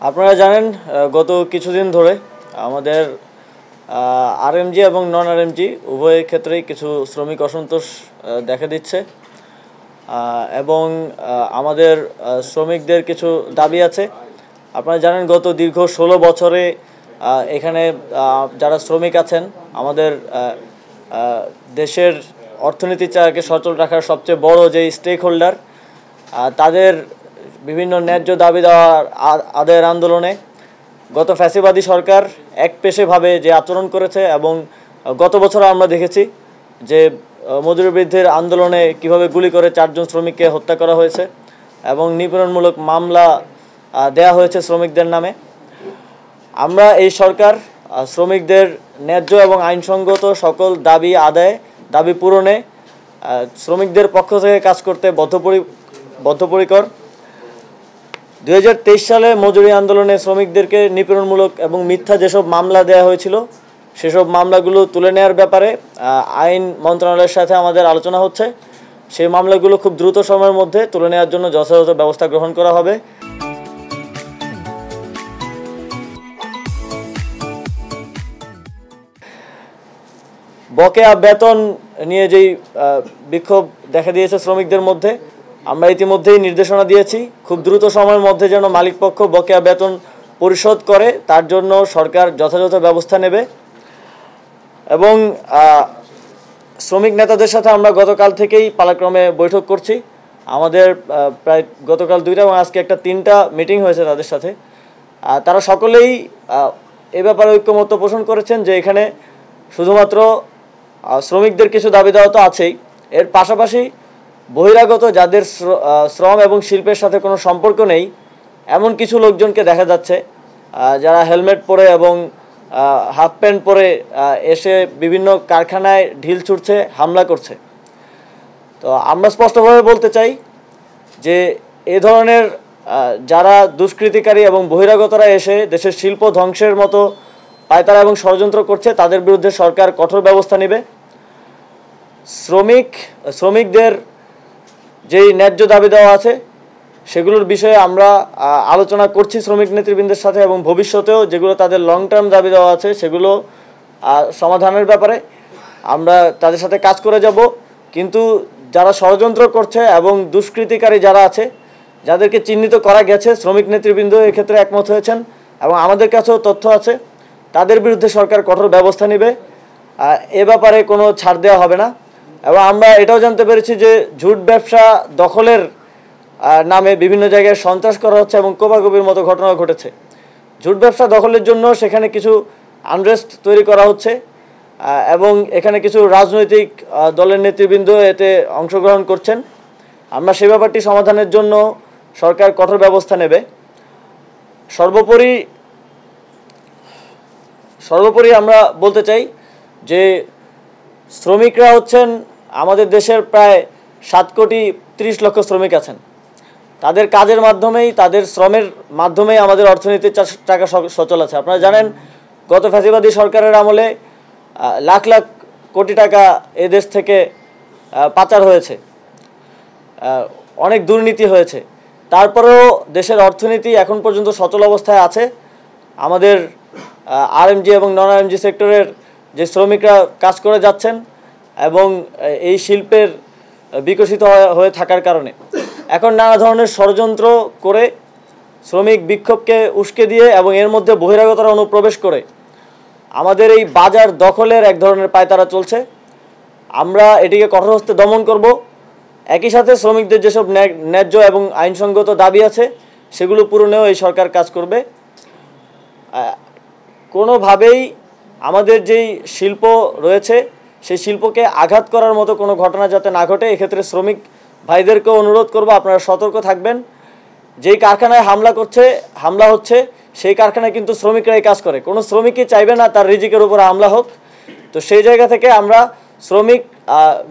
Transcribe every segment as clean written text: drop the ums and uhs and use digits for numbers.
আপনারা জানেন গত কিছুদিন ধরে আমাদের আরএমজি এবং নন আরএমজি উভয় ক্ষেত্রেই কিছু শ্রমিক অসন্তোষ দেখা দিচ্ছে এবং আমাদের শ্রমিকদের কিছু দাবি আছে। আপনারা জানেন গত দীর্ঘ 16 বছরে এখানে যারা শ্রমিক আছেন আমাদের দেশের অর্থনীতিটাকে সচল রাখার সবচেয়ে বড় যে স্টেক হোল্ডার, তাদের বিভিন্ন ন্যায্য দাবি দেওয়ার আদায়ের আন্দোলনে গত ফ্যাসিবাদী সরকার একপেশেভাবে যে আচরণ করেছে এবং গত বছর আমরা দেখেছি যে মজুরি বৃদ্ধির আন্দোলনে কিভাবে গুলি করে 4 জন শ্রমিককে হত্যা করা হয়েছে এবং নিপীড়নমূলক মামলা দেয়া হয়েছে শ্রমিকদের নামে। আমরা এই সরকার শ্রমিকদের ন্যায্য এবং আইনসঙ্গত সকল দাবি পূরণে শ্রমিকদের পক্ষ থেকে কাজ করতে বদ্ধপরিকর। 2023 সালে মজুরি আন্দোলনে শ্রমিকদেরকে নিপীড়নমূলক এবং মিথ্যা যেসব মামলা দেওয়া হয়েছিল সেসব মামলাগুলো তুলে নেওয়ার ব্যাপারে আইন মন্ত্রণালয়ের সাথে আমাদের আলোচনা হচ্ছে। সেই মামলাগুলো খুব দ্রুত সময়ের মধ্যে তুলে নেওয়ার জন্য যথাযথ ব্যবস্থা গ্রহণ করা হবে। বকেয়া বেতন নিয়ে যেই বিক্ষোভ দেখা দিয়েছে শ্রমিকদের মধ্যে, আমরা ইতিমধ্যেই নির্দেশনা দিয়েছি খুব দ্রুত সময়ের মধ্যে যেন মালিকপক্ষ বকেয়া বেতন পরিশোধ করে তার জন্য সরকার যথাযথ ব্যবস্থা নেবে। এবং শ্রমিক নেতাদের সাথে আমরা গতকাল থেকেই পালাক্রমে বৈঠক করছি। আমাদের প্রায় গতকাল 2টা এবং আজকে একটা 3টা মিটিং হয়েছে তাদের সাথে। তারা সকলেই এ ব্যাপারে ঐক্যমত্য পোষণ করেছেন যে এখানে শুধুমাত্র শ্রমিকদের কিছু দাবি দেওয়া তো আছেই, এর পাশাপাশি বহিরাগত যাদের শ্রম এবং শিল্পের সাথে কোনো সম্পর্ক নেই এমন কিছু লোকজনকে দেখা যাচ্ছে যারা হেলমেট পরে এবং হাফ প্যান্ট পরে এসে বিভিন্ন কারখানায় ঢিল ছুটছে, হামলা করছে। তো আমরা স্পষ্টভাবে বলতে চাই যে এ ধরনের যারা দুষ্কৃতিকারী এবং বহিরাগতরা এসে দেশের শিল্প ধ্বংসের মতো পায়তারা এবং ষড়যন্ত্র করছে তাদের বিরুদ্ধে সরকার কঠোর ব্যবস্থা নেবে। শ্রমিকদের যেই ন্যায্য দাবি দেওয়া আছে সেগুলোর বিষয়ে আমরা আলোচনা করছি শ্রমিক নেতৃবৃন্দের সাথে এবং ভবিষ্যতেও যেগুলো তাদের লং টার্ম দাবি দেওয়া আছে সেগুলো সমাধানের ব্যাপারে আমরা তাদের সাথে কাজ করে যাব। কিন্তু যারা ষড়যন্ত্র করছে এবং দুষ্কৃতিকারী যারা আছে যাদেরকে চিহ্নিত করা গেছে, শ্রমিক নেতৃবৃন্দ এক্ষেত্রে একমত হয়েছেন এবং আমাদের কাছেও তথ্য আছে, তাদের বিরুদ্ধে সরকার কঠোর ব্যবস্থা নেবে। এ ব্যাপারে কোনো ছাড় দেওয়া হবে না। এবং আমরা এটাও জানতে পেরেছি যে ঝুট ব্যবসা দখলের নামে বিভিন্ন জায়গায় সন্ত্রাস করা হচ্ছে এবং কোপাকুপির মতো ঘটনা ঘটেছে। ঝুট ব্যবসা দখলের জন্য সেখানে কিছু আনরেস্ট তৈরি করা হচ্ছে এবং এখানে কিছু রাজনৈতিক দলের নেতৃবৃন্দ এতে অংশগ্রহণ করছেন। আমরা সে ব্যাপারটি সমাধানের জন্য সরকার কঠোর ব্যবস্থা নেবে। সর্বোপরি আমরা বলতে চাই যে শ্রমিকরা হচ্ছেন আমাদের দেশের প্রায় 7,30,00,000 শ্রমিক আছেন। তাদের কাজের মাধ্যমেই, তাদের শ্রমের মাধ্যমেই আমাদের অর্থনীতির চাকা সচল আছে। আপনারা জানেন গত ফ্যাসিবাদী সরকারের আমলে লাখ লাখ কোটি টাকা এ দেশ থেকে পাচার হয়েছে, অনেক দুর্নীতি হয়েছে, তারপরেও দেশের অর্থনীতি এখন পর্যন্ত সচল অবস্থায় আছে। আমাদের আরএমজি এবং নন আরএমজি সেক্টরের যে শ্রমিকরা কাজ করে যাচ্ছেন এবং এই শিল্পের বিকশিত হয়ে থাকার কারণে এখন নানা ধরনের ষড়যন্ত্র করে শ্রমিক বিক্ষোভকে উস্কে দিয়ে এবং এর মধ্যে বহিরাগতরা অনুপ্রবেশ করে আমাদের এই বাজার দখলের এক ধরনের পায়তারা চলছে। আমরা এটিকে কঠোর হস্তে দমন করব। একই সাথে শ্রমিকদের যেসব ন্যায্য এবং আইনসঙ্গত দাবি আছে সেগুলো পূরণেও এই সরকার কাজ করবে। কোনোভাবেই আমাদের যেই শিল্প রয়েছে সেই শিল্পকে আঘাত করার মতো কোনো ঘটনা যাতে না ঘটে, এক্ষেত্রে শ্রমিক ভাইদেরকেও অনুরোধ করব আপনারা সতর্ক থাকবেন। যেই কারখানায় হামলা হচ্ছে সেই কারখানায় কিন্তু শ্রমিকরাই কাজ করে, কোনো শ্রমিকই চাইবে না তার রিজিকের উপর হামলা হোক। তো সেই জায়গা থেকে আমরা শ্রমিক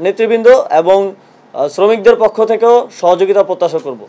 নেতৃবৃন্দ এবং শ্রমিকদের পক্ষ থেকেও সহযোগিতা প্রত্যাশা করব।